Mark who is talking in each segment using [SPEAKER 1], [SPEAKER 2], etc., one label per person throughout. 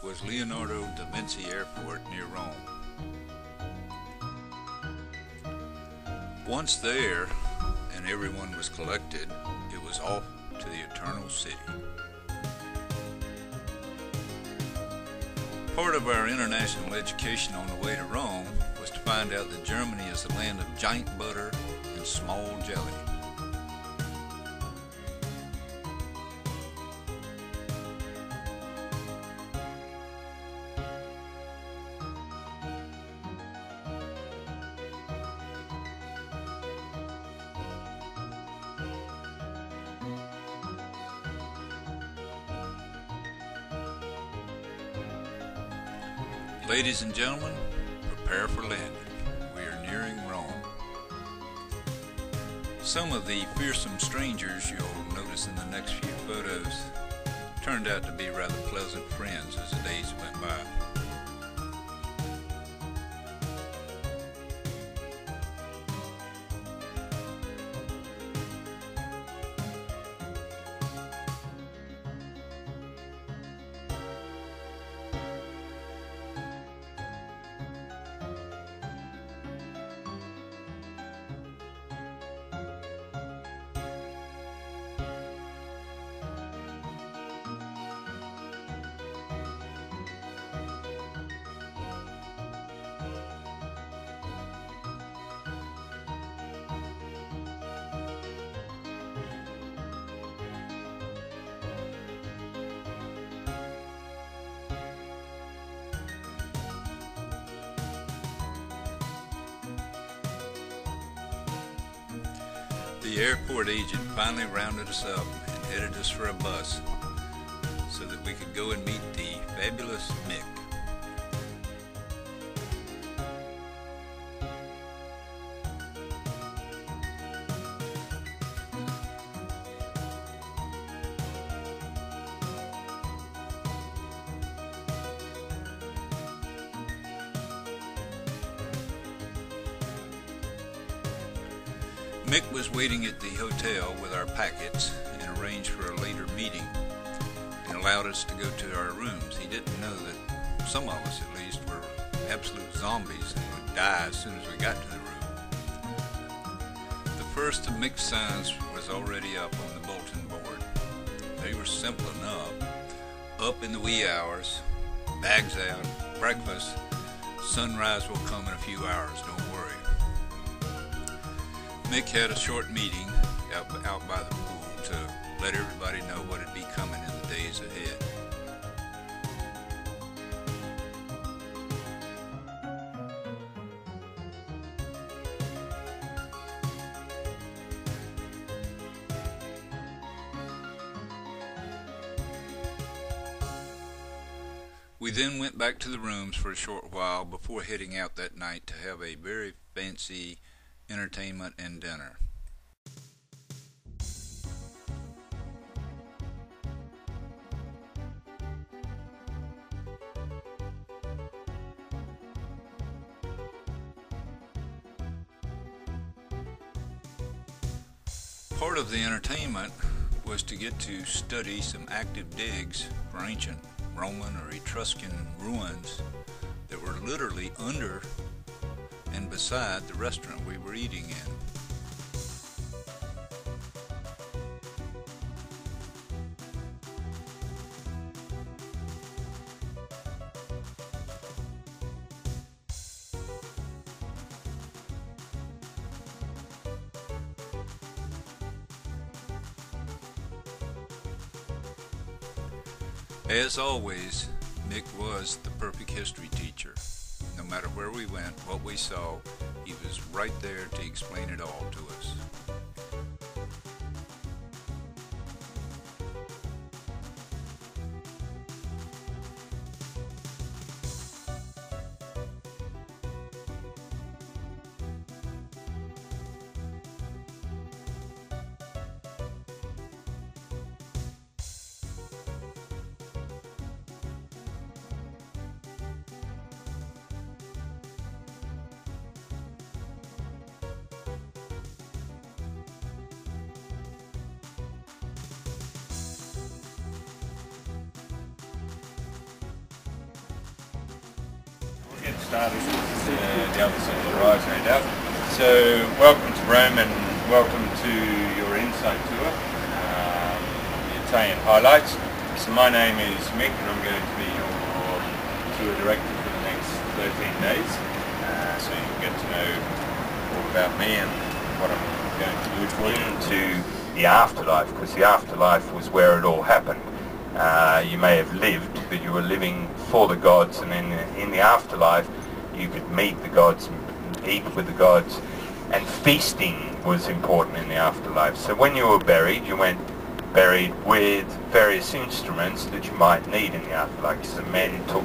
[SPEAKER 1] was Leonardo da Vinci Airport near Rome. Once there, and everyone was collected, it was off to the Eternal City. Part of our international education on the way to Rome was to find out that Germany is the land of giant butter and small jelly. Ladies and gentlemen, prepare for landing. We are nearing Rome. Some of the fearsome strangers you'll notice in the next few photos turned out to be rather pleasant friends as the days went by. The airport agent finally rounded us up and headed us for a bus so that we could go and meet the fabulous Mick. Mick was waiting at the hotel with our packets and arranged for a later meeting and allowed us to go to our rooms. He didn't know that some of us, at least, were absolute zombies and would die as soon as we got to the room. The first of Mick's signs was already up on the bulletin board. They were simple enough. Up in the wee hours, bags out, breakfast, sunrise will come in a few hours, don't worry. Mick had a short meeting out by the pool to let everybody know what would be coming in the days ahead. We then went back to the rooms for a short while before heading out that night to have a very fancy entertainment and dinner. Part of the entertainment was to get to study some active digs for ancient Roman or Etruscan ruins that were literally under and beside the restaurant we were eating in. As always, Mick was the perfect history teacher. No matter where we went, what we saw, he was right there to explain it all to us.
[SPEAKER 2] started the other side of the rise, no doubt. So welcome to Rome and welcome to your insight tour, the Italian highlights. So my name is Mick and I'm going to be your tour director for the next 13 days. So you'll get to know all about me and what I'm going to do for you. Into the afterlife, because the afterlife was where it all happened. You may have lived, but you were living for the gods, and in the afterlife you could meet the gods, eat with the gods, and feasting was important in the afterlife. So when you were buried, you went buried with various instruments that you might need in the afterlife. So men took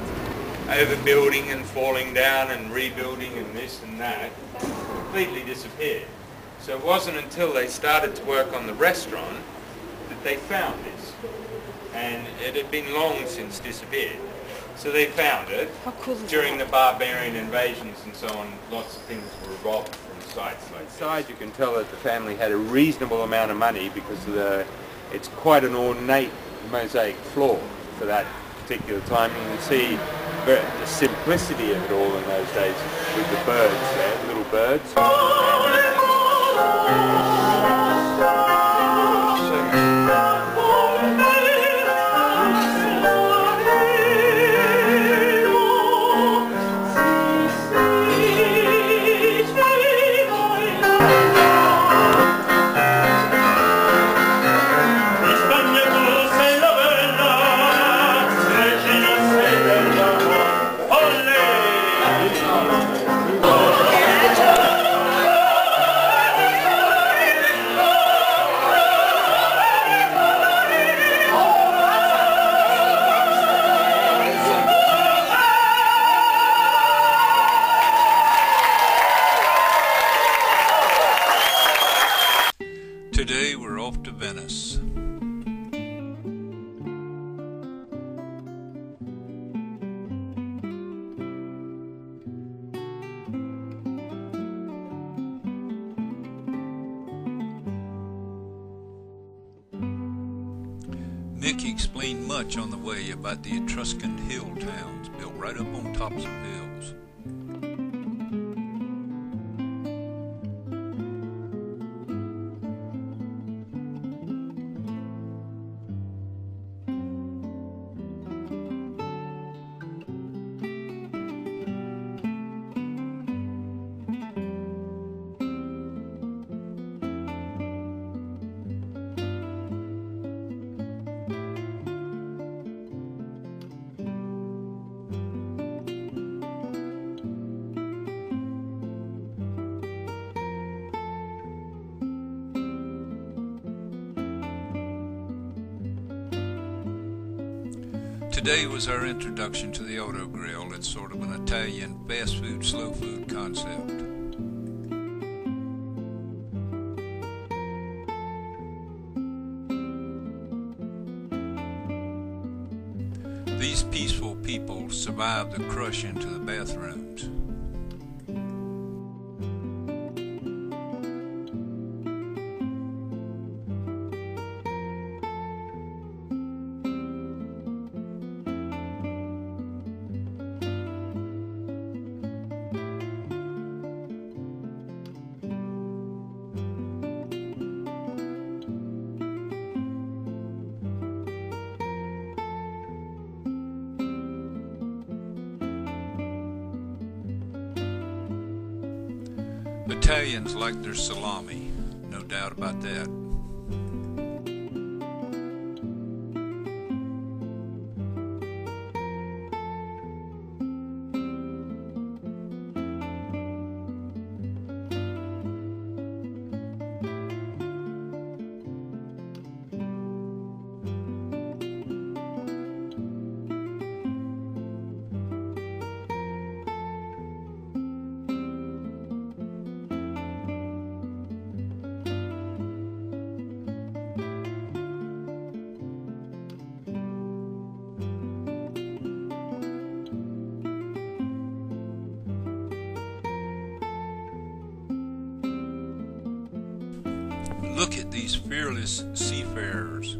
[SPEAKER 2] overbuilding and falling down and rebuilding and this and that, completely disappeared. So it wasn't until they started to work on the restaurant that they found this. And it had been long since disappeared. So they found it.
[SPEAKER 3] How cool is
[SPEAKER 2] during
[SPEAKER 3] that?
[SPEAKER 2] the barbarian invasions and so on. Lots of things were robbed from sites like this. Inside you can tell that the family had a reasonable amount of money because it's quite an ornate mosaic floor for that particular time. You can see the simplicity of it all in those days with the birds there, little birds.
[SPEAKER 1] Today we're off to Venice. Mick explained much on the way about the Etruscan hill towns built right up on tops of hills. Today was our introduction to the Auto Grill. It's sort of an Italian fast food, slow food concept. These peaceful people survived the crush into the bathrooms. Italians like their salami, no doubt about that. Look at these fearless seafarers.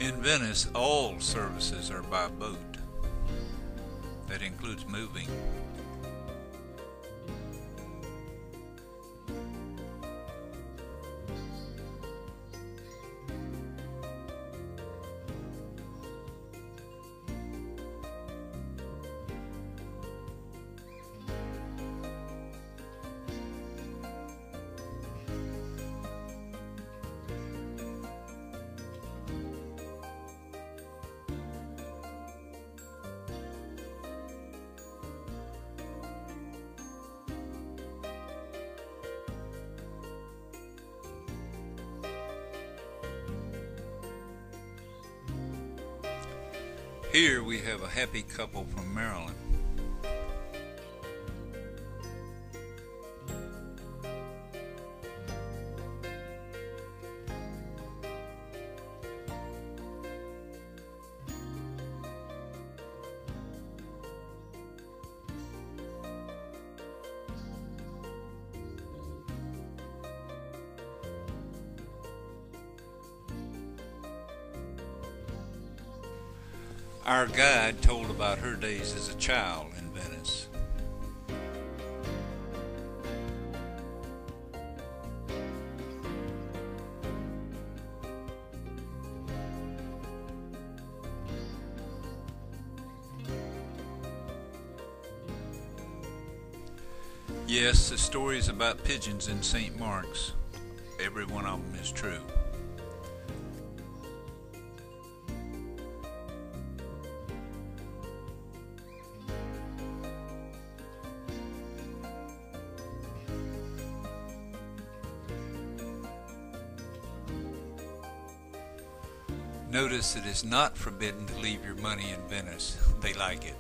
[SPEAKER 1] In Venice, all services are by boat. That includes moving. Here we have a happy couple from Maryland. Our guide told about her days as a child in Venice. Yes, the stories about pigeons in St. Mark's, every one of them is true. Notice it is not forbidden to leave your money in Venice. They like it.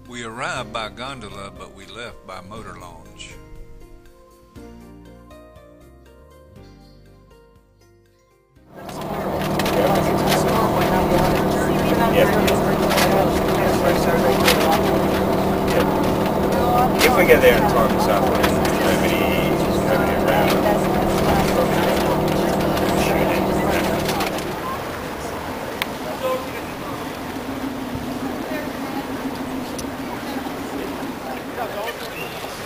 [SPEAKER 1] We arrived by gondola, but we left by motor launch.
[SPEAKER 2] If we get there in time this afternoon, nobody around.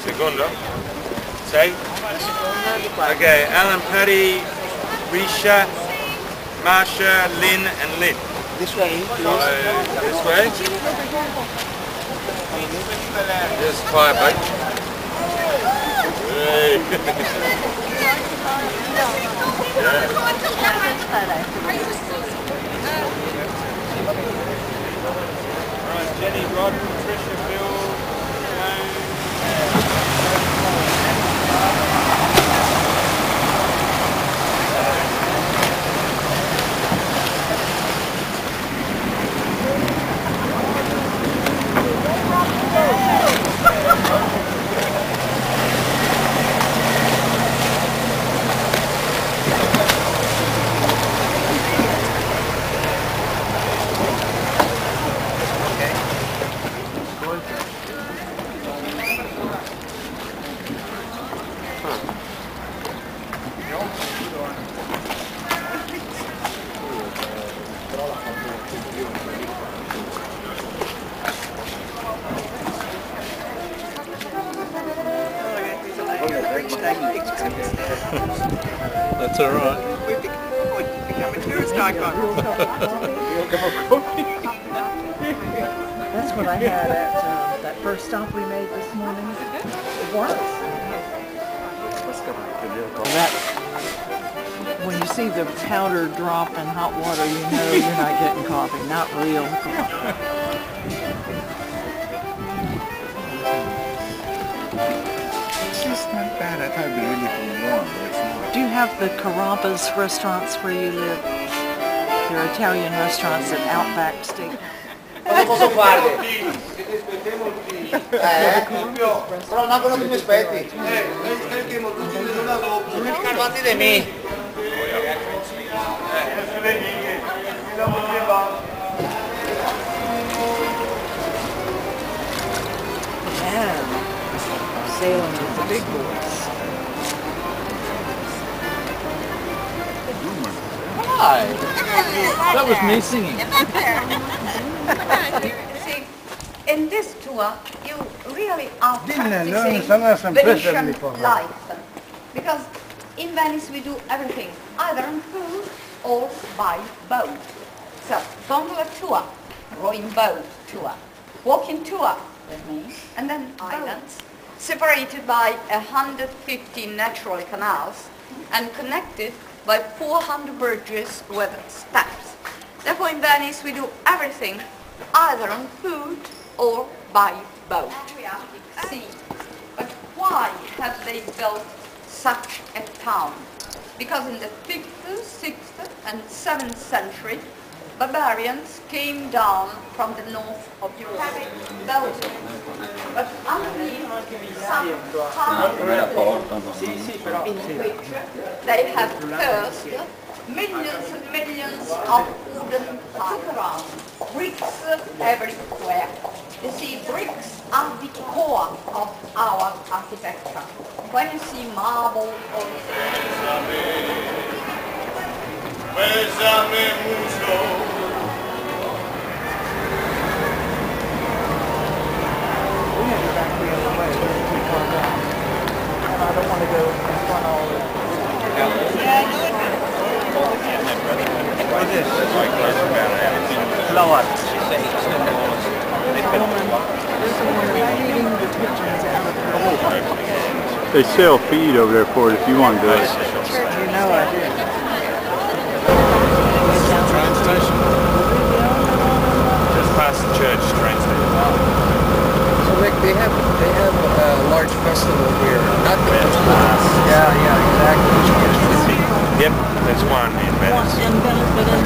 [SPEAKER 2] Segundo. Say. Okay, Alan, Paddy, Risha, Marsha, Lynn, and Lynn.
[SPEAKER 3] This way.
[SPEAKER 2] This way. Just fire, mate. Hey. Alright, Jenny, Rod, Patricia, Bill,
[SPEAKER 1] That's all right.
[SPEAKER 3] We've become a tourist icon. what I had at that first stop we made this morning. It was. That, when you see the powder drop in hot water, you know you're not getting coffee, not real coffee.
[SPEAKER 4] It's not bad. I thought it'd be really warm, but it's not.
[SPEAKER 3] Do you have the Carrabba's restaurants where you live? They're Italian restaurants at Outback Steakhouse.
[SPEAKER 5] Cosa posso fare? Però no, quello che mi aspetti. Calmati di me.
[SPEAKER 3] Yeah, sailing with the big boys.
[SPEAKER 5] Hi.
[SPEAKER 3] That was me singing.
[SPEAKER 6] See, in this tour, you really are practicing
[SPEAKER 4] Venetian
[SPEAKER 6] Venetian life. Because in Venice we do everything, either on foot or by boat. So, gondola tour, rowing boat tour, walking tour with me, and then islands, separated by 150 natural canals and connected by 400 bridges with steps. Therefore in Venice we do everything either on foot or by boat. See, but why have they built such a town? Because in the 5th, 6th and 7th century, barbarians came down from the north of Europe, Belgium, but underneath some hard in which they have cursed millions and millions of wooden tiles, bricks everywhere. You see, bricks are the core of our architecture. When you see marble or
[SPEAKER 3] And I don't want to go in front all the
[SPEAKER 7] They sell feed over there for it if you want to do it.
[SPEAKER 3] You know I did.
[SPEAKER 2] Train station. Just past the church train station.
[SPEAKER 5] So Rick, they have a large festival here. Not the
[SPEAKER 2] Yeah, exactly. Yep, there's one in Venice.
[SPEAKER 3] In Venice, but in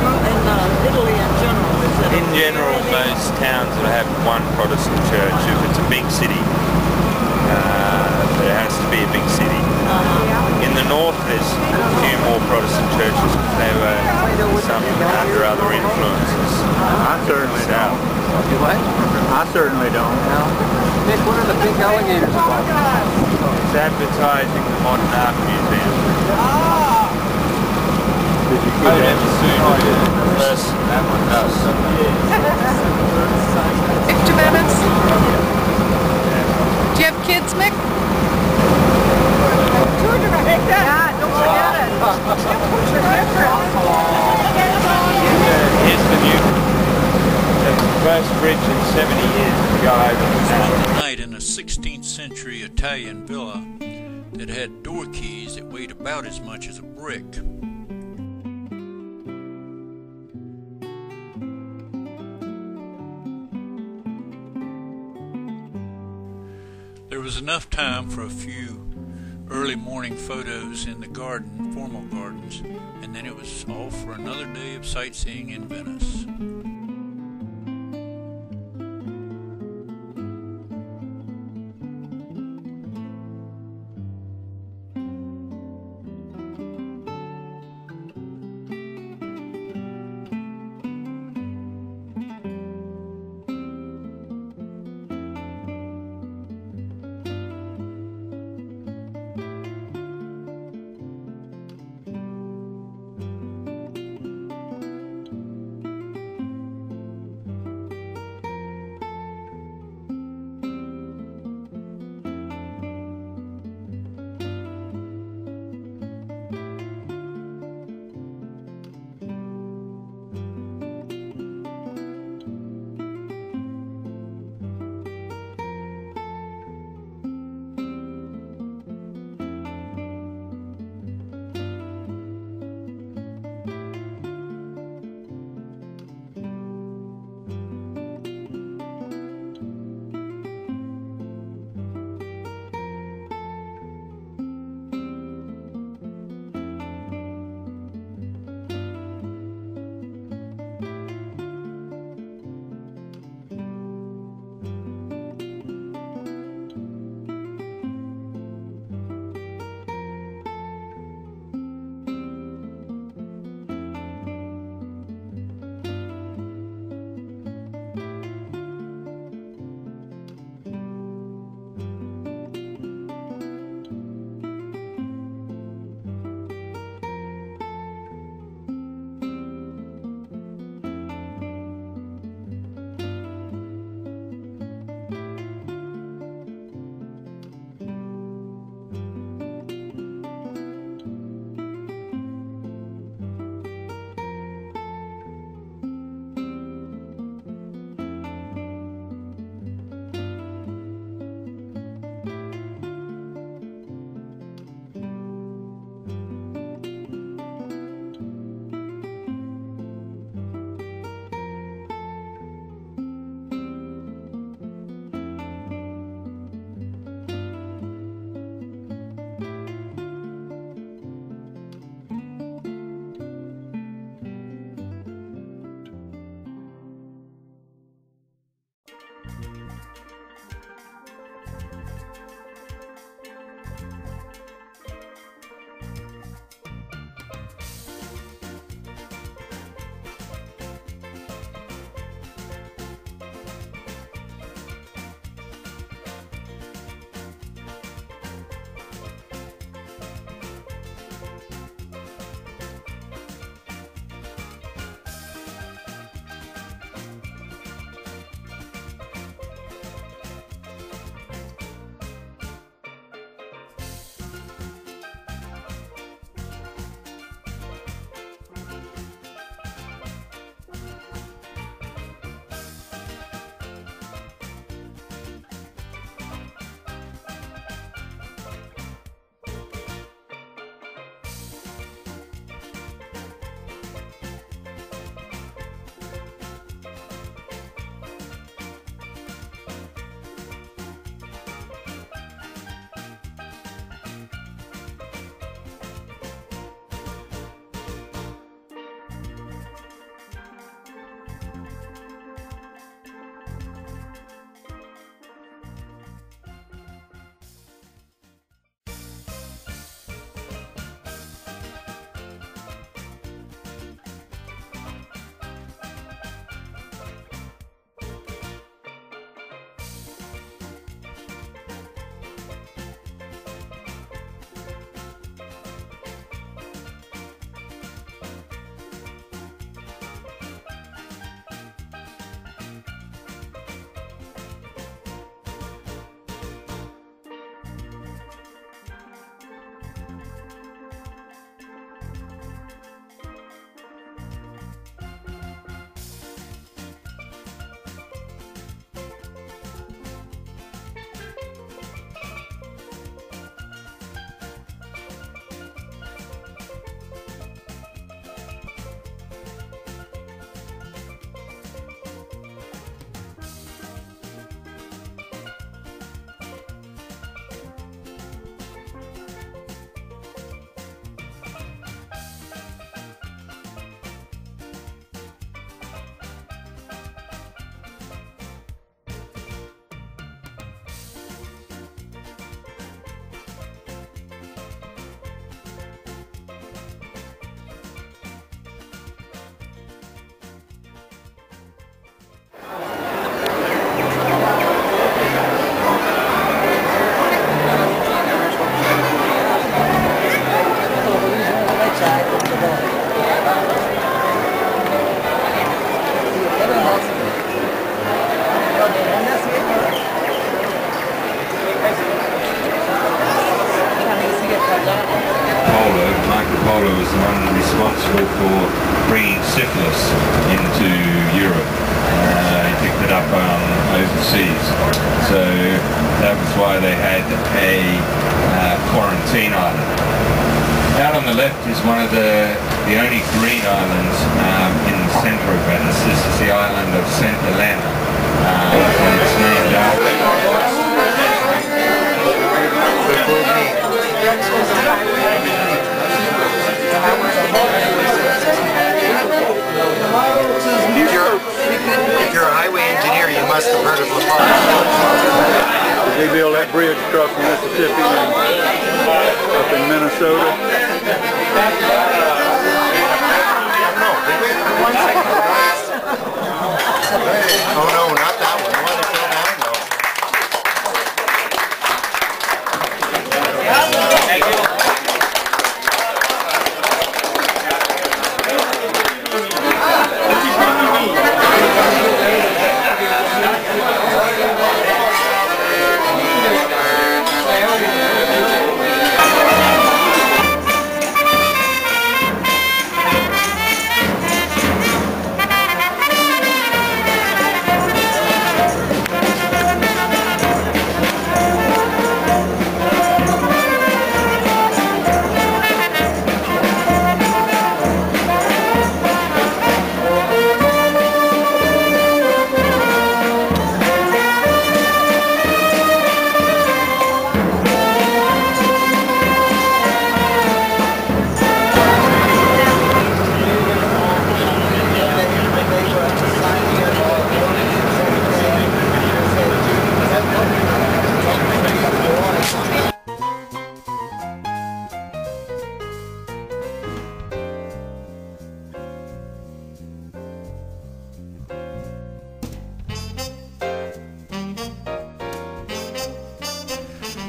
[SPEAKER 3] Italy in general, is it?
[SPEAKER 2] In general, most towns will have one Protestant church. If it's a big city, there has to be a big city. In the north, there's a few more Protestant churches. They were some under other influences.
[SPEAKER 7] I certainly don't.
[SPEAKER 5] You what?
[SPEAKER 7] I certainly don't.
[SPEAKER 5] Nick, what are the big alligators about?
[SPEAKER 2] It's advertising the Modern Art Museum.
[SPEAKER 7] Did you
[SPEAKER 2] Oh,
[SPEAKER 7] get
[SPEAKER 2] never soon. First, that one does.
[SPEAKER 8] 50 minutes? Do you have kids, Mick?
[SPEAKER 3] Yeah, don't forget it.
[SPEAKER 2] Here's the new, the first bridge in 70 years to go over the canal.
[SPEAKER 1] Night in a 16th century Italian villa that had door keys that weighed about as much as a brick. There was enough time for a few early morning photos in the garden, formal gardens, and then it was off for another day of sightseeing in Venice.
[SPEAKER 2] Pineknoll was the one responsible for bringing syphilis into Europe. He picked it up overseas. So that was why they had a quarantine island. Out on the left is one of the only green islands in the centre of Venice. This is the island of St. Helena. And it's named after...
[SPEAKER 5] If you're a highway engineer, you must have heard of LaFarge.
[SPEAKER 7] Did they build that bridge across the Mississippi and up in Minnesota?
[SPEAKER 5] Oh no, not that one. The one that fell down though.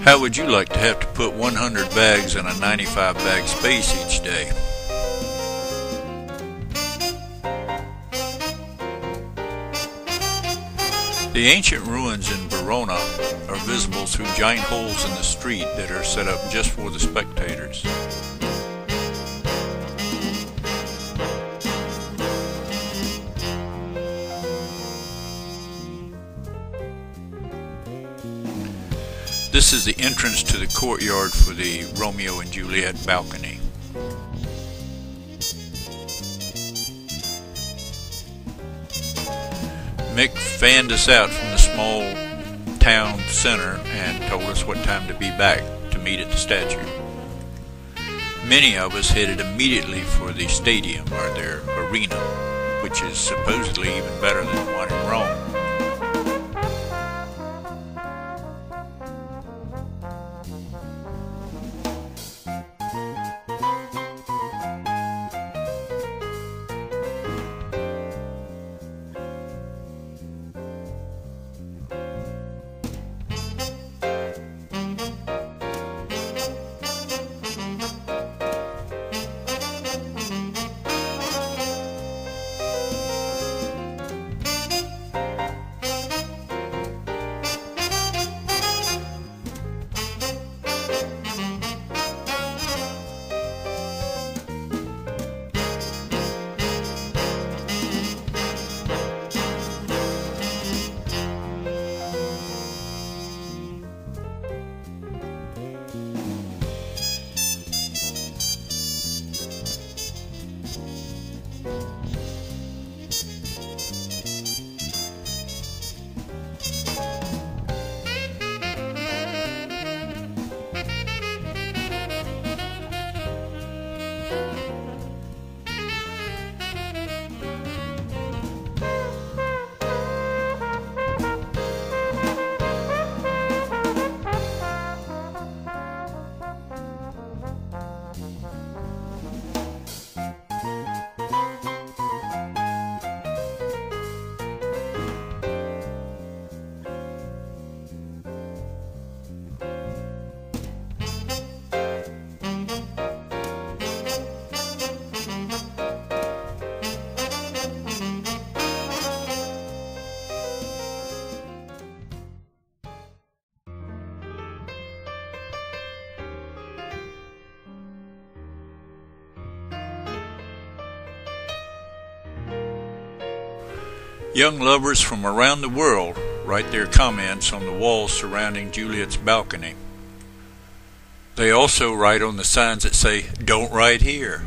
[SPEAKER 1] How would you like to have to put 100 bags in a 95 bag space each day? The ancient ruins in Verona are visible through giant holes in the street that are set up just for the spectators. This is the entrance to the courtyard for the Romeo and Juliet balcony. Mick fanned us out from the small town center and told us what time to be back to meet at the statue. Many of us headed immediately for the stadium, or their arena, which is supposedly even better than the one in Rome. Young lovers from around the world write their comments on the walls surrounding Juliet's balcony. They also write on the signs that say, "Don't write here."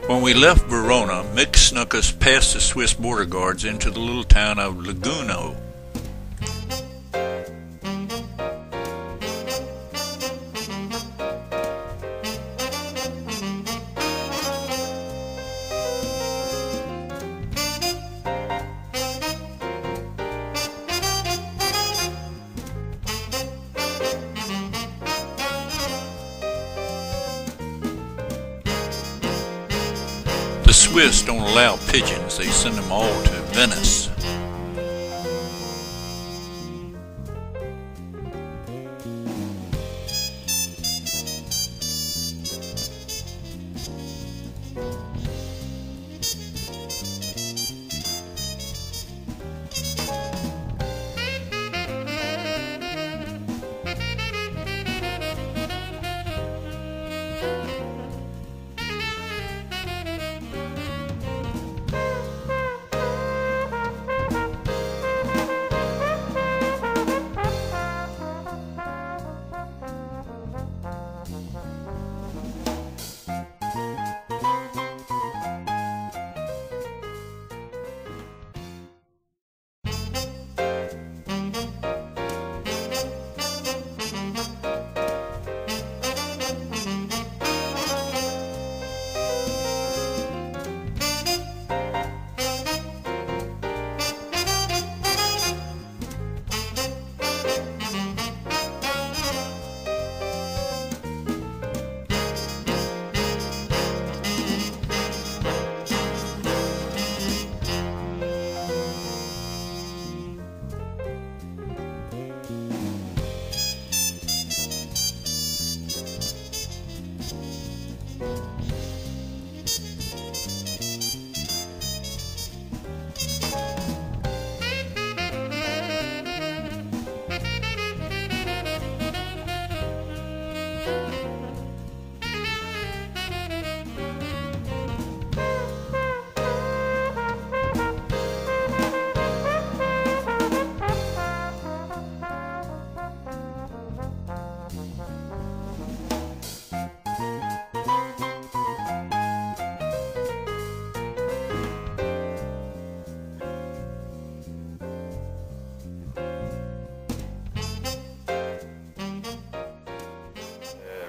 [SPEAKER 1] When we left Verona, Mick snuck us past the Swiss border guards into the little town of Lugano. The Swiss don't allow pigeons, they send them all to Venice.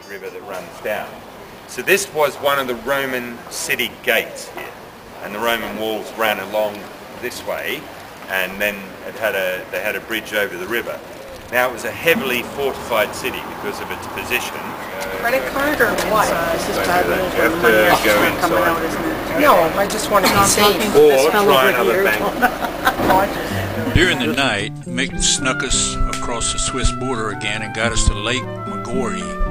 [SPEAKER 2] River that runs down. So this was one of the Roman city gates here, and the Roman walls ran along this way, and then they had a bridge over the river. Now it was a heavily fortified city because of its position.
[SPEAKER 8] Credit card or what?
[SPEAKER 2] You have to go inside.
[SPEAKER 5] No, I just want to be safe.
[SPEAKER 2] Or try another bank.
[SPEAKER 1] During the night, Mick snuck us across the Swiss border again and got us to Lake Maggiore.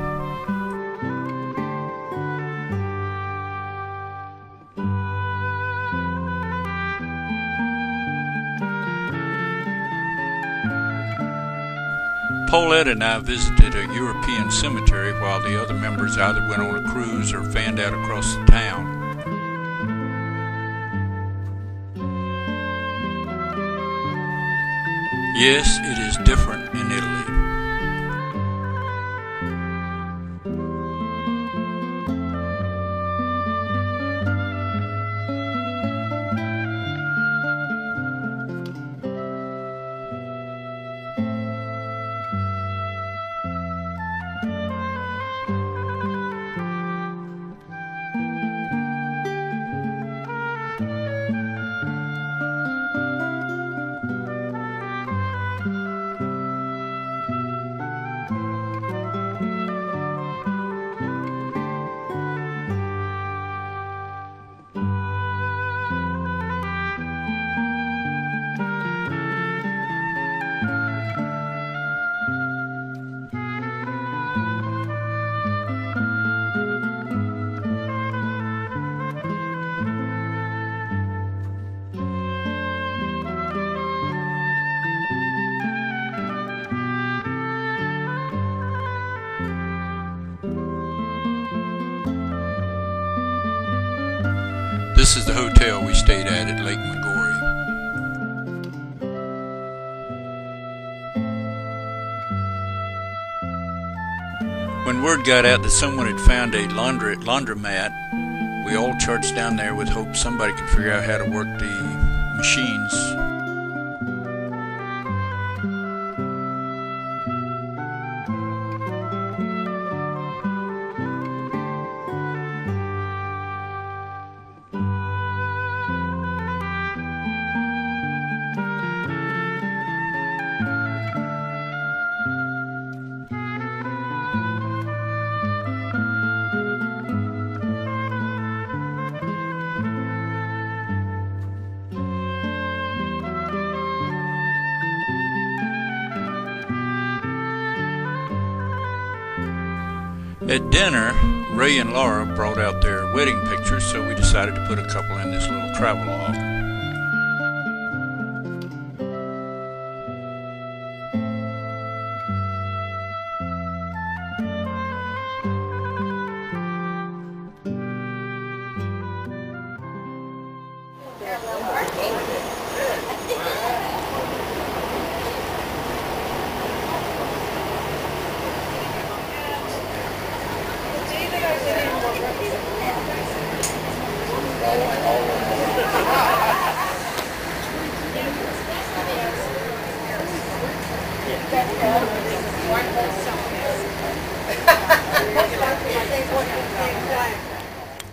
[SPEAKER 1] Paulette and I visited a European cemetery while the other members either went on a cruise or fanned out across the town. Yes, it is different in Italy. This is the hotel we stayed at Lake Maggiore. When word got out that someone had found a laundromat, we all charged down there with hope somebody could figure out how to work the machines. At dinner, Ray and Laura brought out their wedding pictures, so we decided to put a couple in this little travelogue.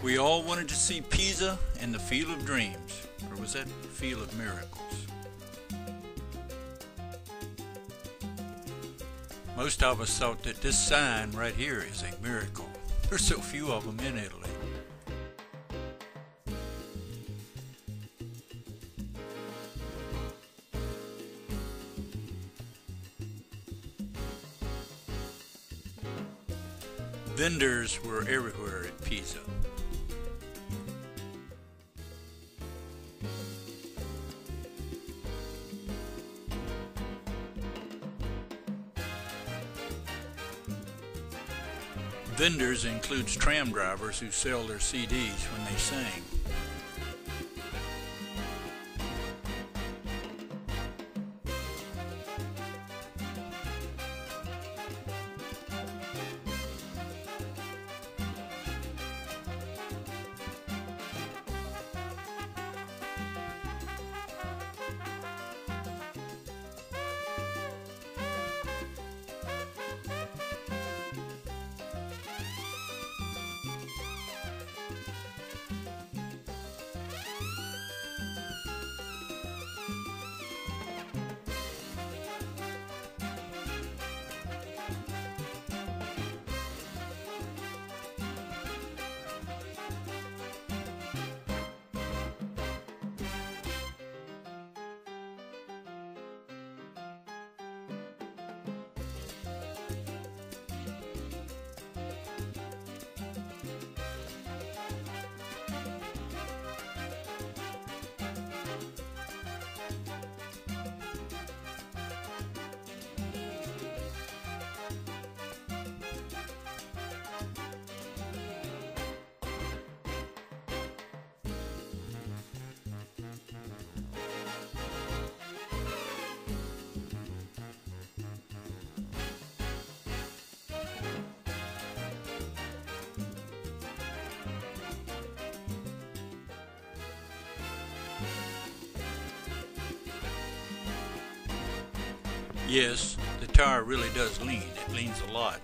[SPEAKER 1] We all wanted to see Pisa and the Field of Dreams, or was that Field of Miracles? Most of us thought that this sign right here is a miracle. There's so few of them in Italy. Vendors were everywhere at Pisa. Vendors includes tram drivers who sell their CDs when they sing. Yes, the tower really does lean. It leans a lot.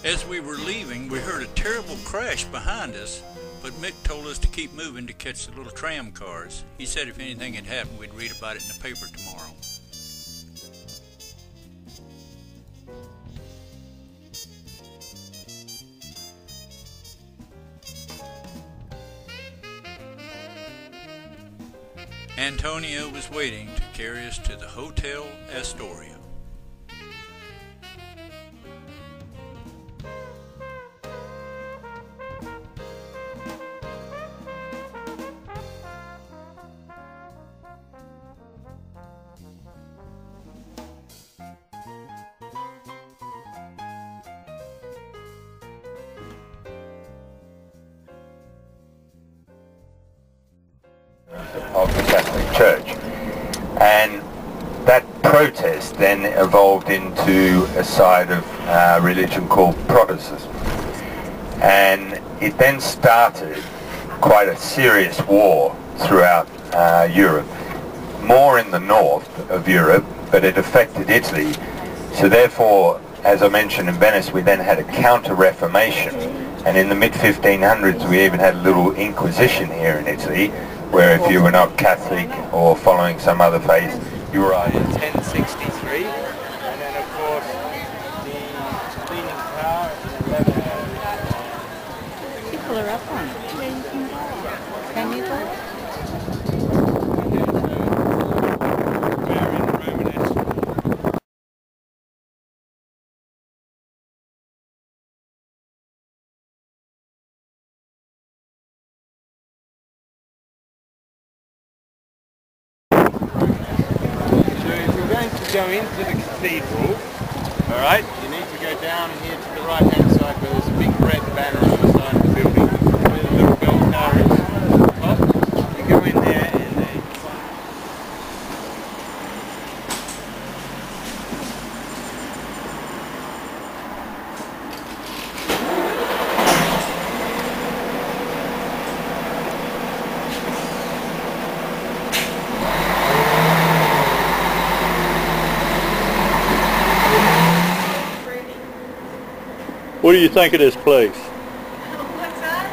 [SPEAKER 1] As we were leaving, we heard a terrible crash behind us, but Mick told us to keep moving to catch the little tram cars. He said if anything had happened, we'd read about it in the paper tomorrow. Antonio was waiting to carry us to the Hotel Astoria.
[SPEAKER 2] Of the Catholic Church, and that protest then evolved into a side of religion called Protestantism, and it then started quite a serious war throughout Europe, more in the north of Europe, but it affected Italy. So therefore, as I mentioned, in Venice we then had a counter-reformation, and in the mid-1500s we even had a little Inquisition here in Italy, where if you were not Catholic or following some other faith, you were in 1063, and then of course the Leaning Tower in 1100.
[SPEAKER 3] People are up on it. Can you go?
[SPEAKER 2] Go into the cathedral, alright, you need to go down here to the right hand side where there's a big red banner on the side of the building where the little bell tower is at the top. You go in there and then
[SPEAKER 7] What do you think of this place?
[SPEAKER 8] What's that?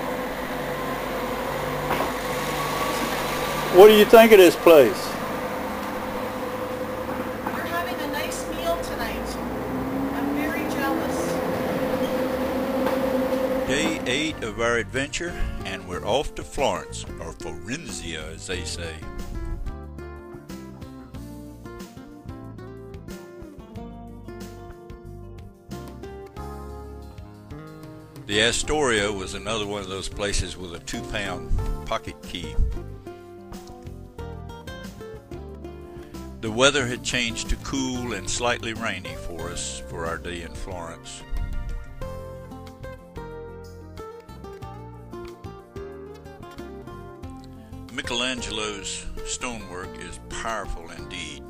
[SPEAKER 7] What do you think of this place?
[SPEAKER 8] You're having a nice meal tonight. I'm very jealous.
[SPEAKER 1] Day 8 of our adventure, and we're off to Florence, or Forenzia as they say. The Astoria was another one of those places with a 2-pound pocket key. The weather had changed to cool and slightly rainy for us for our day in Florence. Michelangelo's stonework is powerful indeed.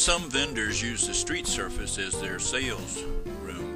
[SPEAKER 1] Some vendors use the street surface as their sales room.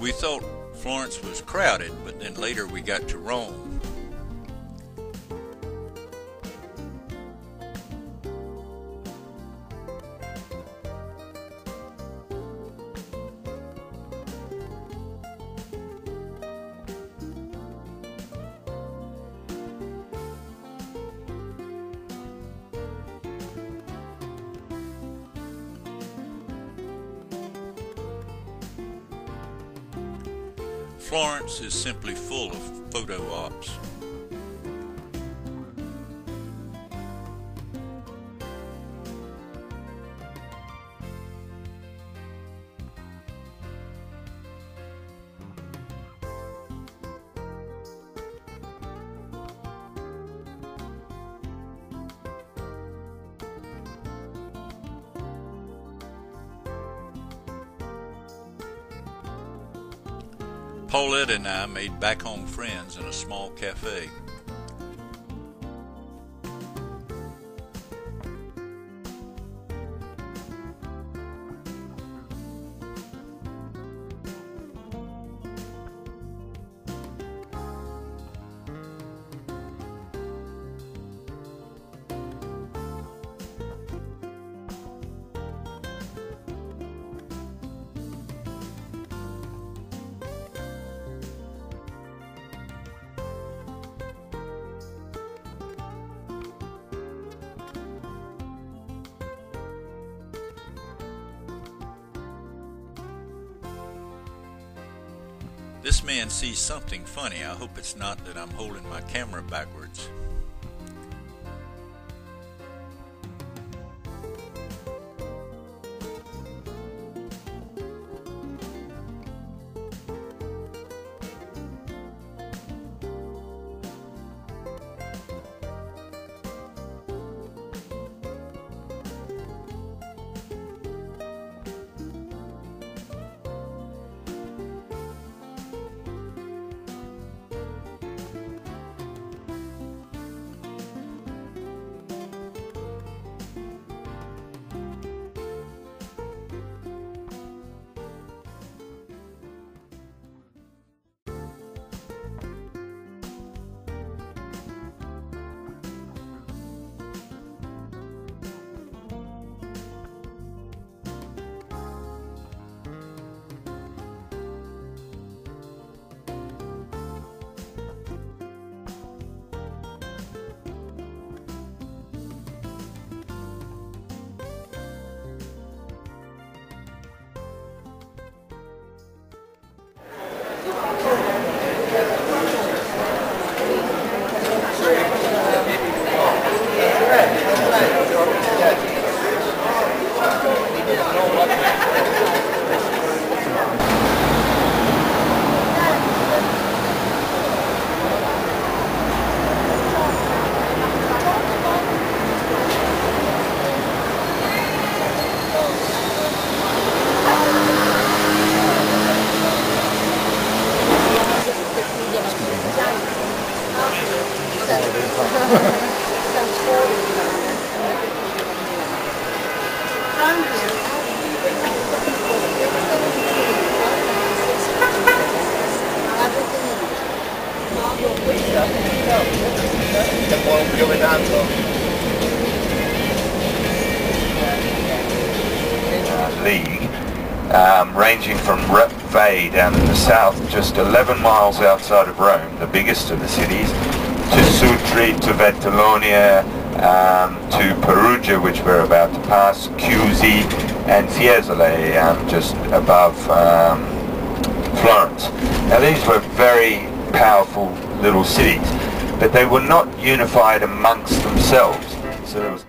[SPEAKER 1] We thought Florence was crowded, but then later we got to Rome. Florence is simply full of photo ops. Paulette and I made back-home friends in a small cafe. This man sees something funny. I hope it's not that I'm holding my camera backwards.
[SPEAKER 2] League, ranging from Bay down in the south, just 11 miles outside of Rome, the biggest of the cities, to Sutri, to Ventalonia, to Perugia, which we're about to pass, Chiusi and Fiesole, just above Florence. Now these were very powerful little cities, but they were not unified amongst themselves. So there was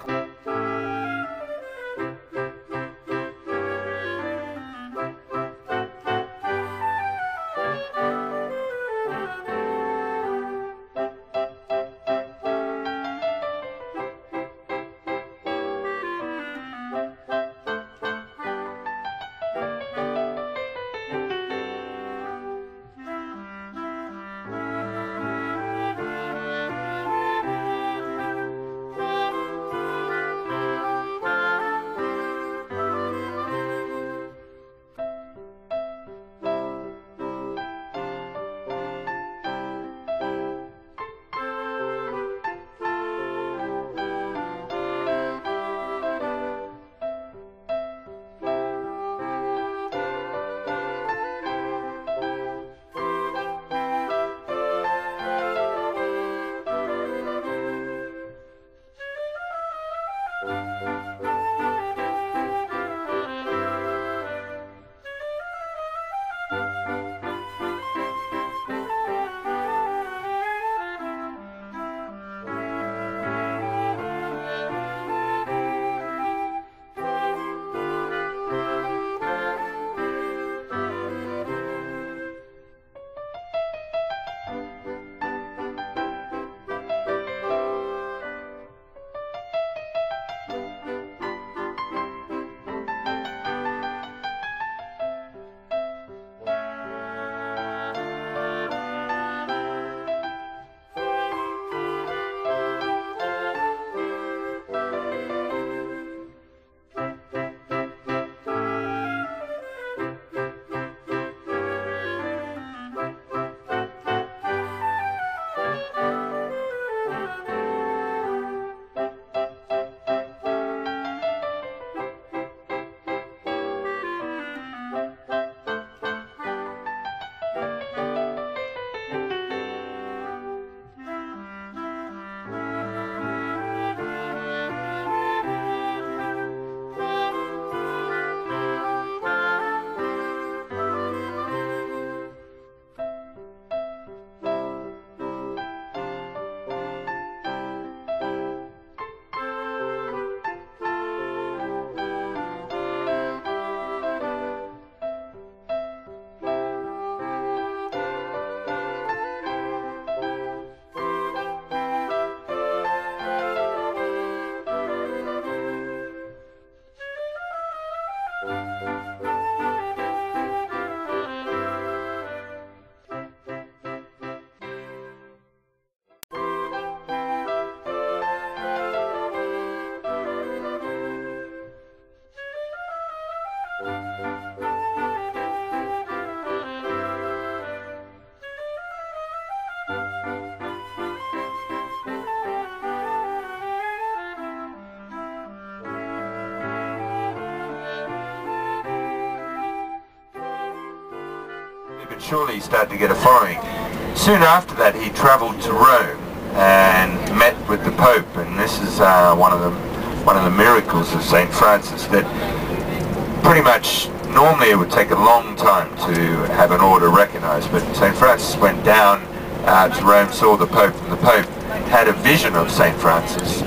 [SPEAKER 2] but surely he started to get a following. Soon after that he travelled to Rome and met with the Pope, and this is one of the miracles of St. Francis, that pretty much normally it would take a long time to have an order recognised, but St. Francis went down to Rome, saw the Pope, and the Pope had a vision of St. Francis.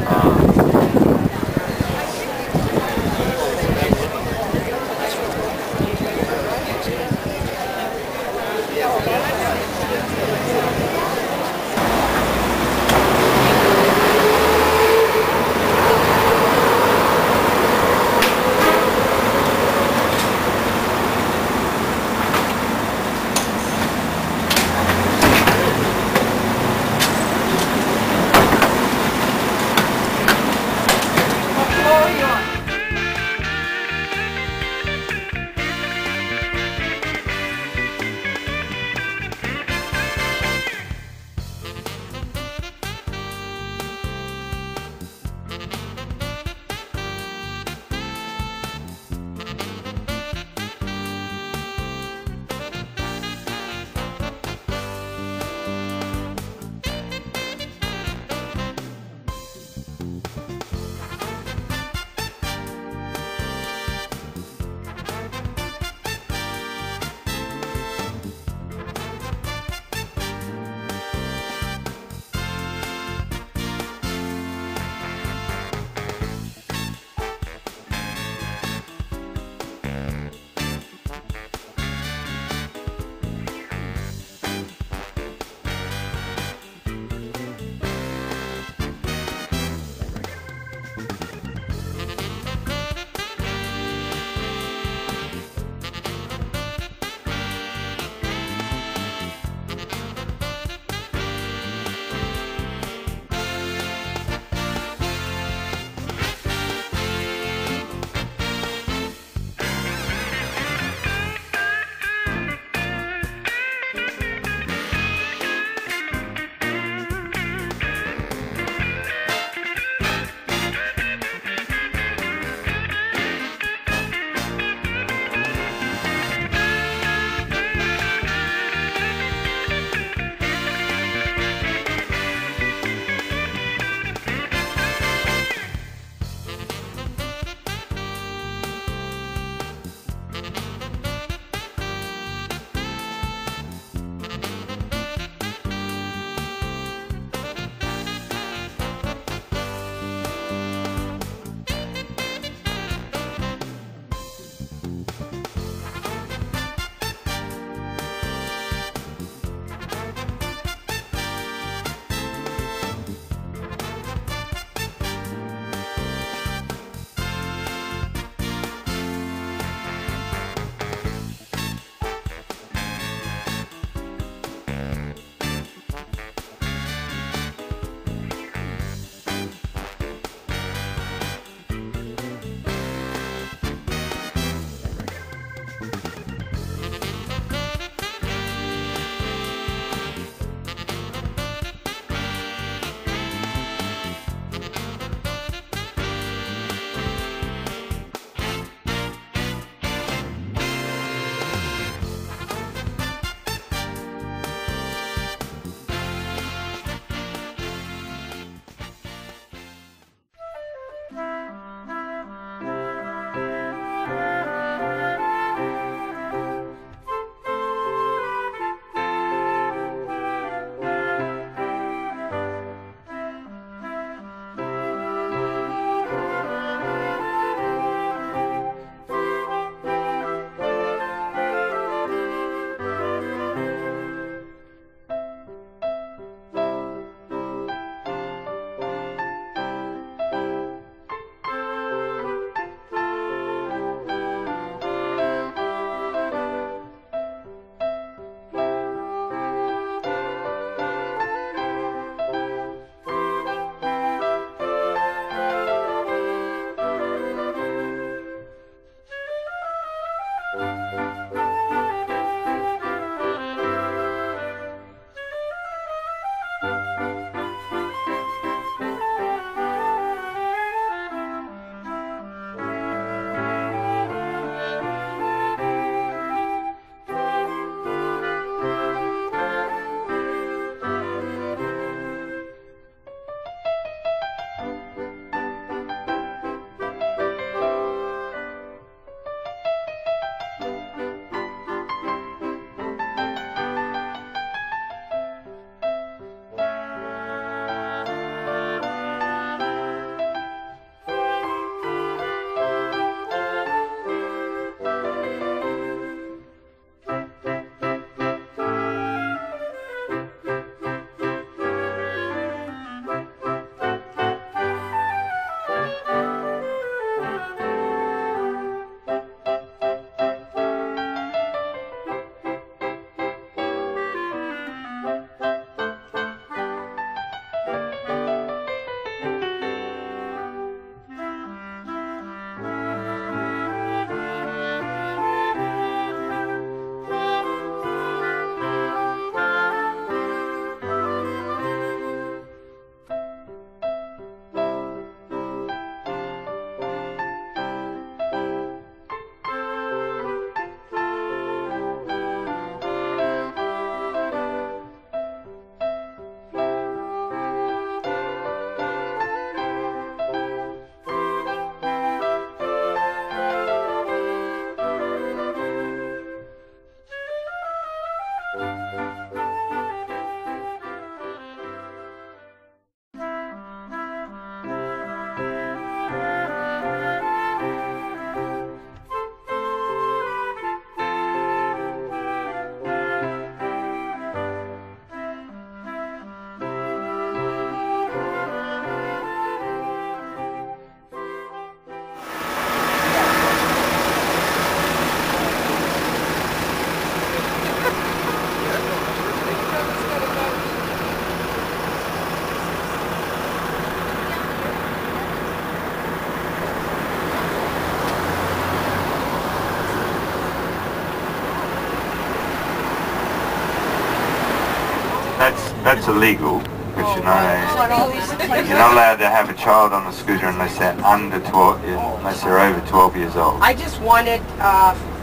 [SPEAKER 2] That's illegal, because you're not allowed to have a child on a scooter unless they're unless they're over 12 years old.
[SPEAKER 9] I just wanted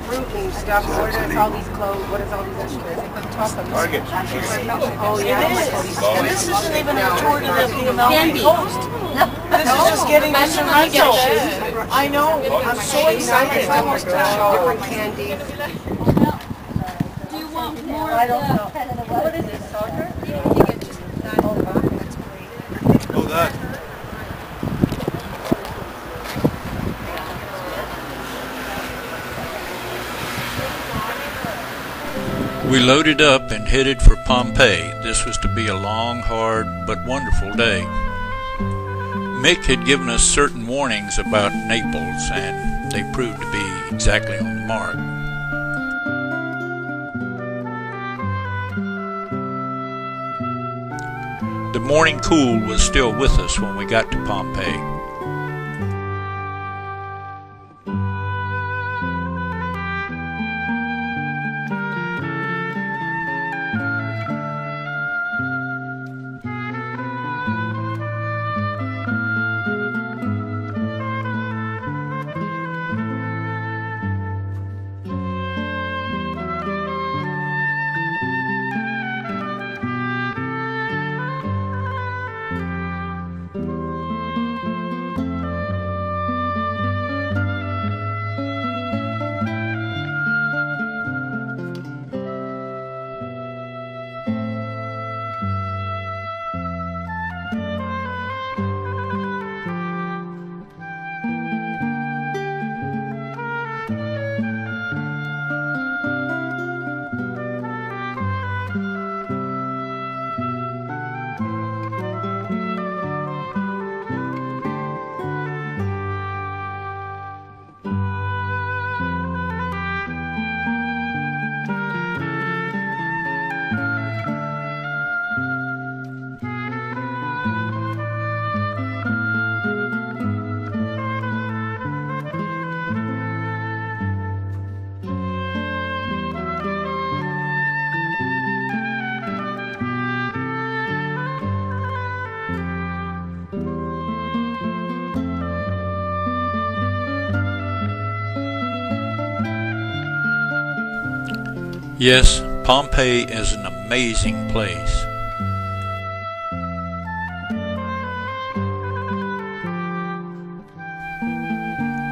[SPEAKER 9] fruit and stuff. So what is all these clothes? What is all these extras?
[SPEAKER 2] Target.
[SPEAKER 9] Oh yeah.
[SPEAKER 8] This isn't even a tour to the Amalfi Coast. This is just getting you some rental. I know. I'm so excited. It's almost
[SPEAKER 9] different candy.
[SPEAKER 6] Do you want more
[SPEAKER 9] I don't know.
[SPEAKER 6] What is it, soccer? You get just that.
[SPEAKER 9] Oh, that's great.
[SPEAKER 2] Oh, that.
[SPEAKER 1] We loaded up and headed for Pompeii. This was to be a long, hard, but wonderful day. Mick had given us certain warnings about Naples, and they proved to be exactly on the mark. The morning cool was still with us when we got to Pompeii. Yes, Pompeii is an amazing place.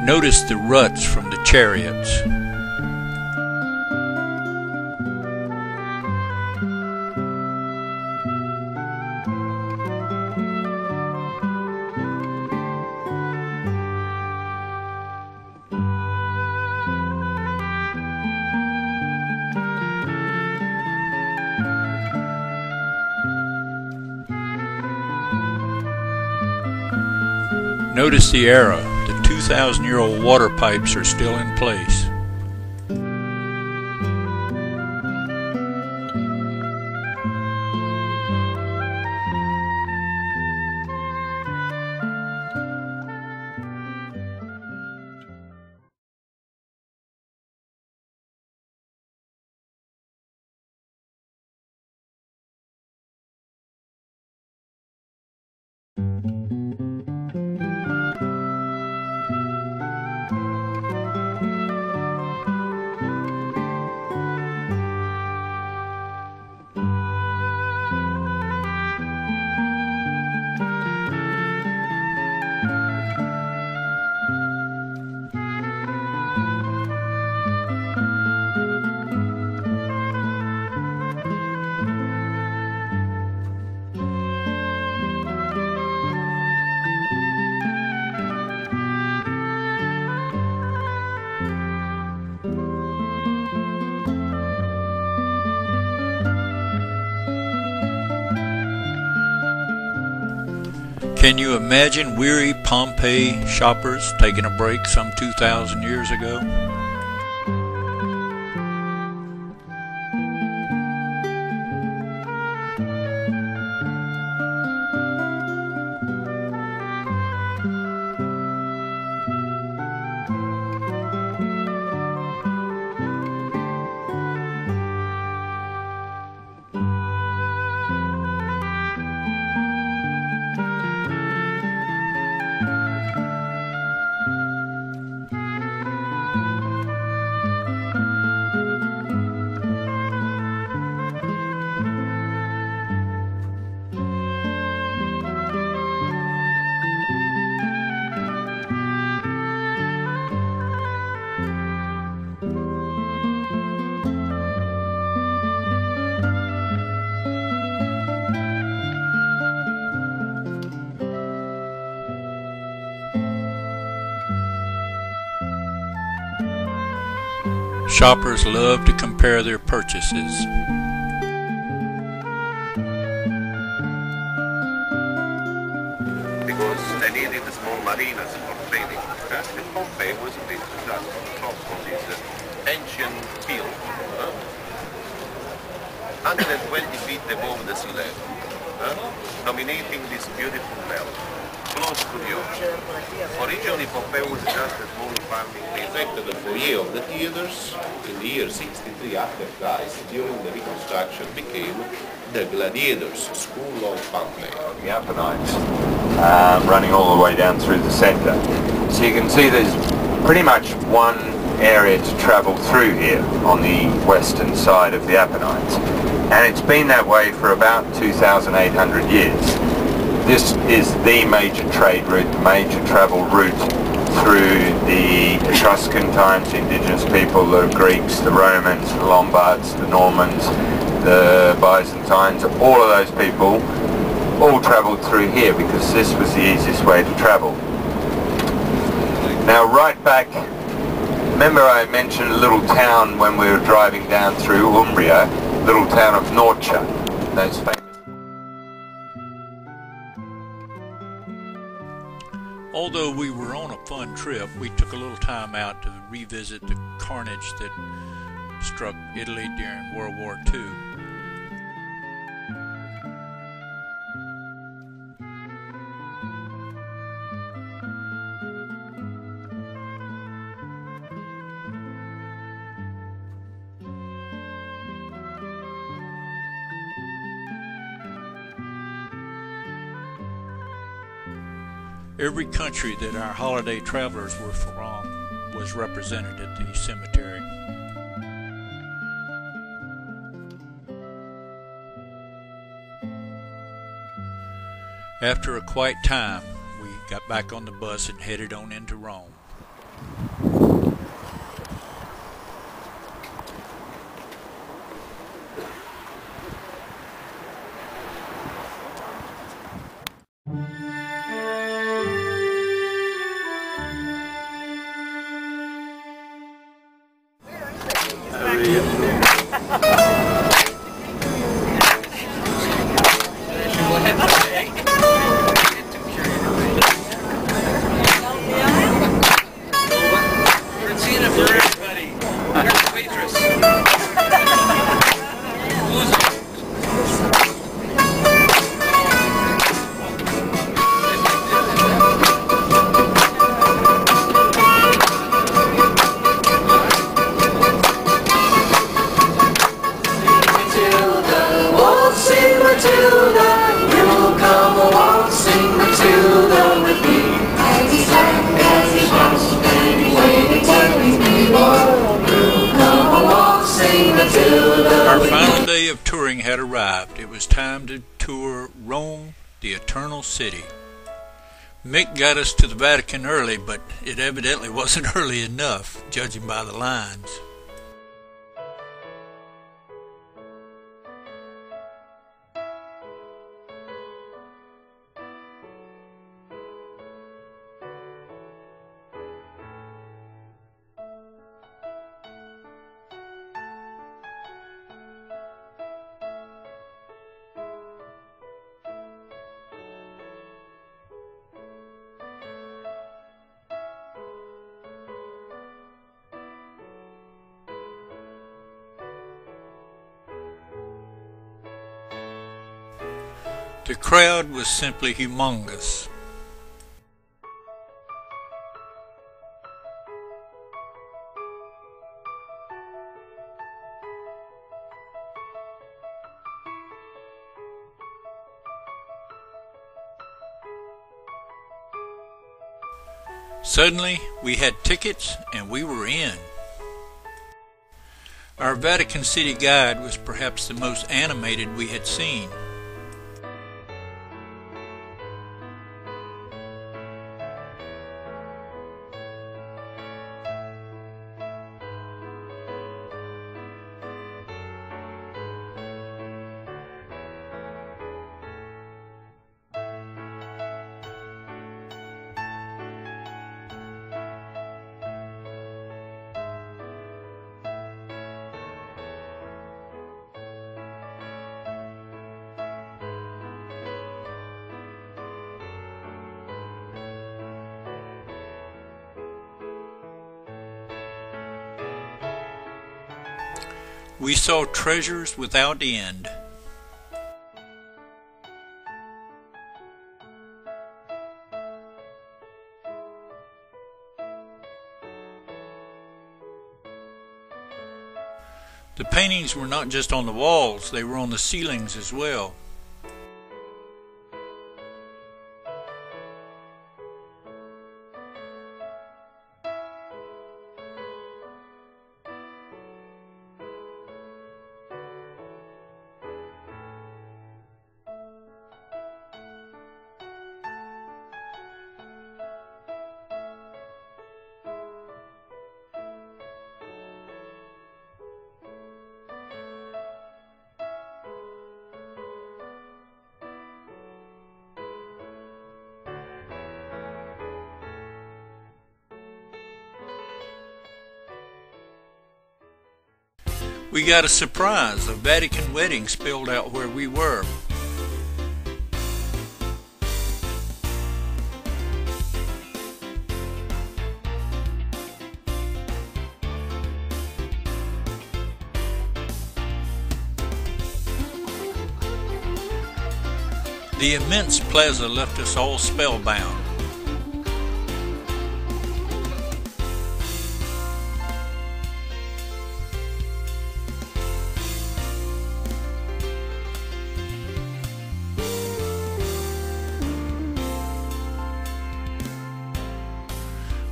[SPEAKER 1] Notice the ruts from the chariots. Notice the era. The 2,000-year-old water pipes are still in place. Can you imagine weary Pompeii shoppers taking a break some 2,000 years ago? Shoppers love to compare their purchases.
[SPEAKER 10] Because they needed the small marinas for trading. And Pompeii was a bit just on top of this ancient hill, 120 feet above the sea level, dominating this beautiful belt, close to the ocean. Originally Pompeii was just a small farming village. In fact, the foyer of the theaters in the year 63 after Christ, during the reconstruction, became the Gladiators School of Pompeii.
[SPEAKER 2] The Apennines, running all the way down through the centre. So you can see there's pretty much one area to travel through here on the western side of the Apennines. And it's been that way for about 2,800 years. This is the major trade route, the major travel route through the Etruscan times, the indigenous people, the Greeks, the Romans, the Lombards, the Normans, the Byzantines, all of those people all travelled through here because this was the easiest way to travel. Now right back, remember I mentioned a little town when we were driving down through Umbria, little town of Norcia, those famous.
[SPEAKER 1] Although we were on a fun trip, we took a little time out to revisit the carnage that struck Italy during World War II. Every country that our holiday travelers were from was represented at the cemetery. After a quiet time, we got back on the bus and headed on into Rome. Our final day of touring had arrived. It was time to tour Rome, the Eternal City. Mick got us to the Vatican early, but it evidently wasn't early enough, judging by the lines. The crowd was simply humongous. Suddenly, we had tickets and we were in. Our Vatican City guide was perhaps the most animated we had seen. We saw treasures without end. The paintings were not just on the walls, they were on the ceilings as well. We got a surprise. A Vatican wedding spilled out where we were. The immense plaza left us all spellbound.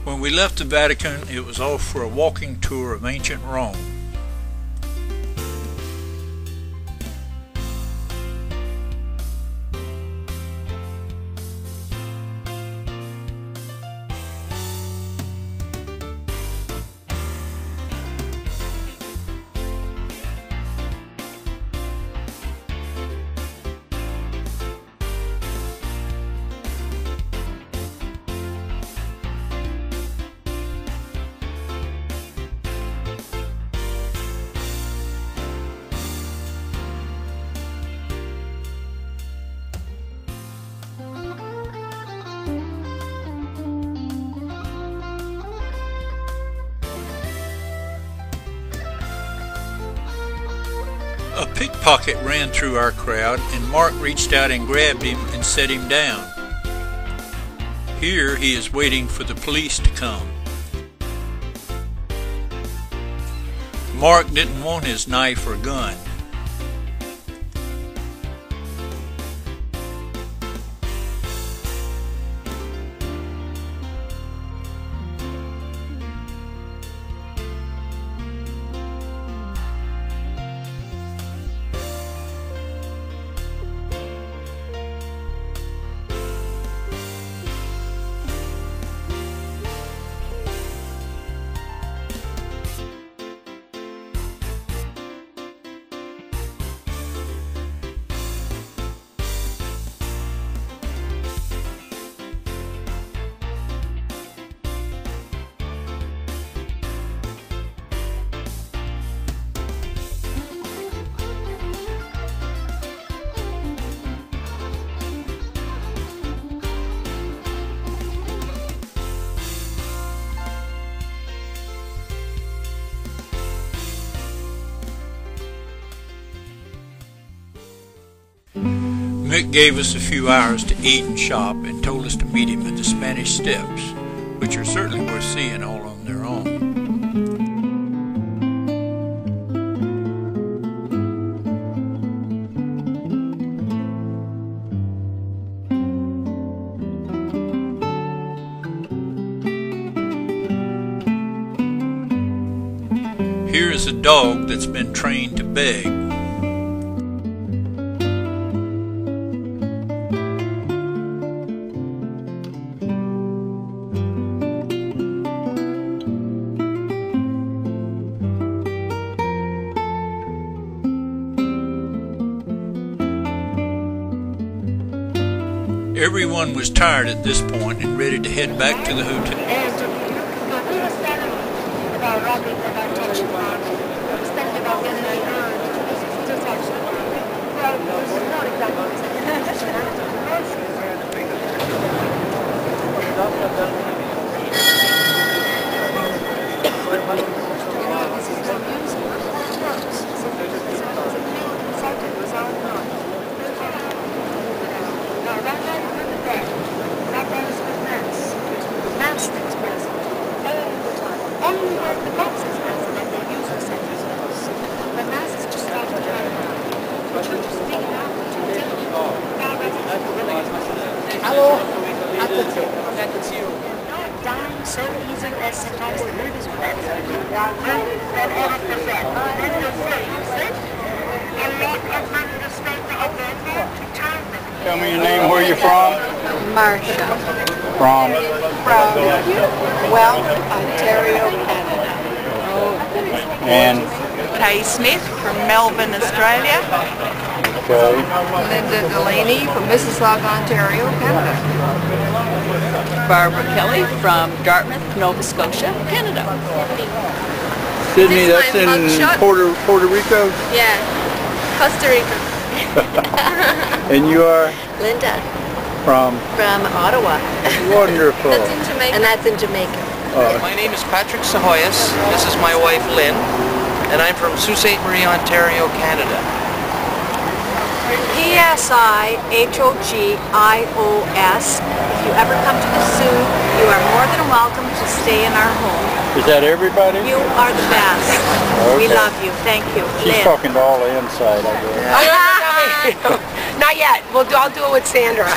[SPEAKER 1] When we left the Vatican, it was off for a walking tour of ancient Rome. A pickpocket ran through our crowd, and Mark reached out and grabbed him and set him down. Here he is waiting for the police to come. Mark didn't want his knife or gun.
[SPEAKER 11] Mick gave us a few hours to eat and shop and told us to meet him at the Spanish Steps, which are certainly worth seeing all on their own. Here is a dog that's been trained to beg. Everyone was tired at this point and ready to head back to the hotel.
[SPEAKER 12] Hello. That's you. Dying so easy that sometimes the mood is better than after that.
[SPEAKER 7] Tell me your name, where you're from?
[SPEAKER 3] Marcia.
[SPEAKER 7] From?
[SPEAKER 3] Well, Ontario, Canada.
[SPEAKER 7] And?
[SPEAKER 8] Kay Smith from Melbourne, Australia.
[SPEAKER 7] Okay.
[SPEAKER 9] Linda Delaney from Mississauga, Ontario, Canada.
[SPEAKER 3] Barbara Kelly from Dartmouth, Nova Scotia, Canada.
[SPEAKER 7] Sydney, that's in Puerto Rico?
[SPEAKER 9] Yeah, Costa Rica.
[SPEAKER 7] And you are?
[SPEAKER 9] Linda.
[SPEAKER 7] From
[SPEAKER 9] Ottawa.
[SPEAKER 7] Wonderful.
[SPEAKER 9] That's in Jamaica. And that's in Jamaica.
[SPEAKER 5] My name is Patrick Sahoyas. This is my wife Lynn, and I'm from Sault Ste. Marie, Ontario, Canada.
[SPEAKER 13] PSIHOGIOS. If you ever come to the zoo, you are more than welcome to stay in our home.
[SPEAKER 7] Is that everybody?
[SPEAKER 13] You are the best.
[SPEAKER 7] Okay.
[SPEAKER 13] We love you. Thank you.
[SPEAKER 7] She's
[SPEAKER 13] Lynn.
[SPEAKER 7] talking to all the inside, I guess.
[SPEAKER 9] Not yet. I'll do it with Sandra.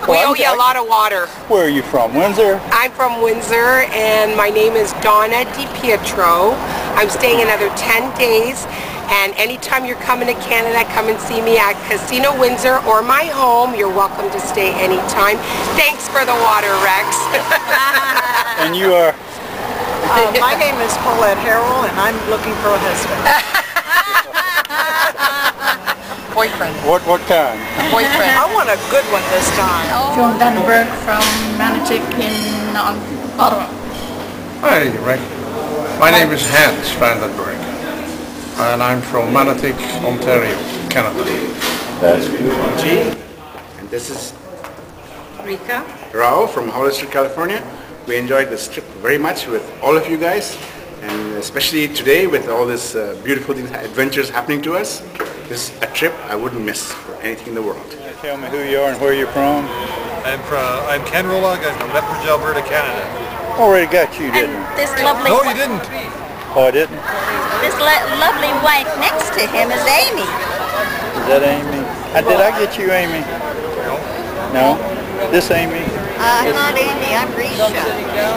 [SPEAKER 9] We owe you a lot of water.
[SPEAKER 7] Where are you from? Windsor?
[SPEAKER 9] I'm from Windsor, and my name is Donna DiPietro. I'm staying another 10 days, and anytime you're coming to Canada, come and see me at Casino Windsor or my home. You're welcome to stay anytime. Thanks for the water, Rex.
[SPEAKER 7] And you are?
[SPEAKER 3] My name is Paulette Harrill, and I'm looking for a husband.
[SPEAKER 9] Boyfriend.
[SPEAKER 7] What kind?
[SPEAKER 9] Boyfriend.
[SPEAKER 3] I want a good one this time.
[SPEAKER 14] Joan Vandenberg from Manitic in Ottawa.
[SPEAKER 15] Hi, Rick. My name is Hans Vandenberg, and I'm from Manitic, Ontario, Canada.
[SPEAKER 7] That's good.
[SPEAKER 16] And this is
[SPEAKER 14] Rika.
[SPEAKER 16] Rao from Hollister, California. We enjoyed this trip very much with all of you guys, and especially today with all this beautiful things, adventures happening to us. This is a trip I wouldn't miss for anything in the world.
[SPEAKER 7] Tell me who you are and where you're from.
[SPEAKER 17] I'm Ken Rolog. I'm from Lethbridge, Alberta, Canada.
[SPEAKER 7] Already got you, didn't I?
[SPEAKER 13] This lovely
[SPEAKER 17] No, you didn't.
[SPEAKER 7] Oh, I didn't?
[SPEAKER 13] This lovely wife next to him is Amy.
[SPEAKER 7] Is that Amy? Did I get you, Amy? No. This Amy?
[SPEAKER 13] I'm not Amy, I'm Risha.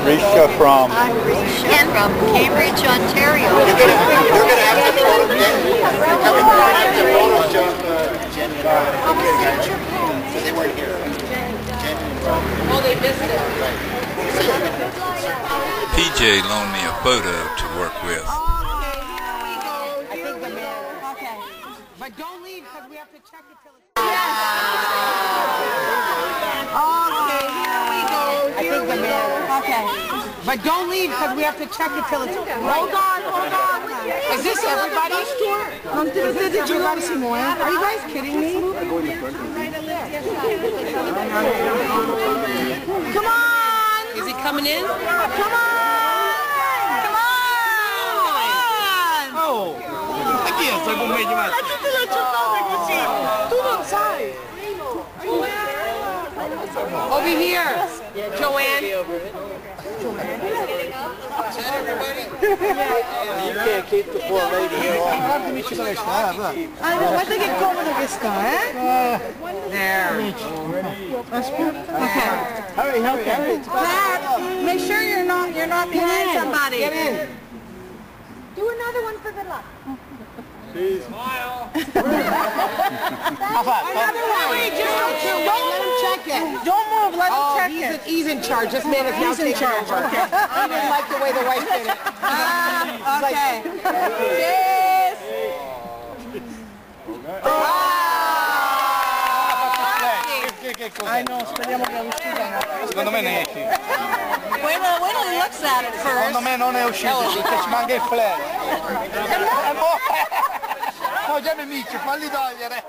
[SPEAKER 7] Risha from?
[SPEAKER 13] I'm Risha from Cambridge, Ontario.
[SPEAKER 16] You're gonna have to photo Jenny and they weren't here.
[SPEAKER 9] Oh, they missed it.
[SPEAKER 1] PJ loaned me a photo to work with.
[SPEAKER 9] Okay. But don't leave because we have to check it till it's... Okay, here we go. Okay. But don't leave because we have to check it till it's... Hold on. Is this everybody's tour? Did you go to see more? Are you guys kidding me? Come on! Is he coming in? Come on! Oh! Aquí estoy con medio más. Tout outside. Over here. Joanne.
[SPEAKER 18] You can't keep the poor lady here all night.
[SPEAKER 8] Guarda che comodo che sta, eh?
[SPEAKER 9] There.
[SPEAKER 8] Okay.
[SPEAKER 18] Hurry.
[SPEAKER 13] Pat, make sure you're not behind somebody.
[SPEAKER 9] Get in.
[SPEAKER 13] Do another one for good luck.
[SPEAKER 18] Smile.
[SPEAKER 9] Another one. Wait, just don't let him check it.
[SPEAKER 8] Don't move, let him check it.
[SPEAKER 9] He's in charge. This man is now taking over. I didn't like the way the wife did it.
[SPEAKER 13] Okay.
[SPEAKER 8] Cheers! I know, speriamo che uscita.
[SPEAKER 18] Secondo me ne esci.
[SPEAKER 13] Wait till he looks at it first.
[SPEAKER 18] Secondo me non è uscito, perché ci manca il flash. No, già mi falli togliere.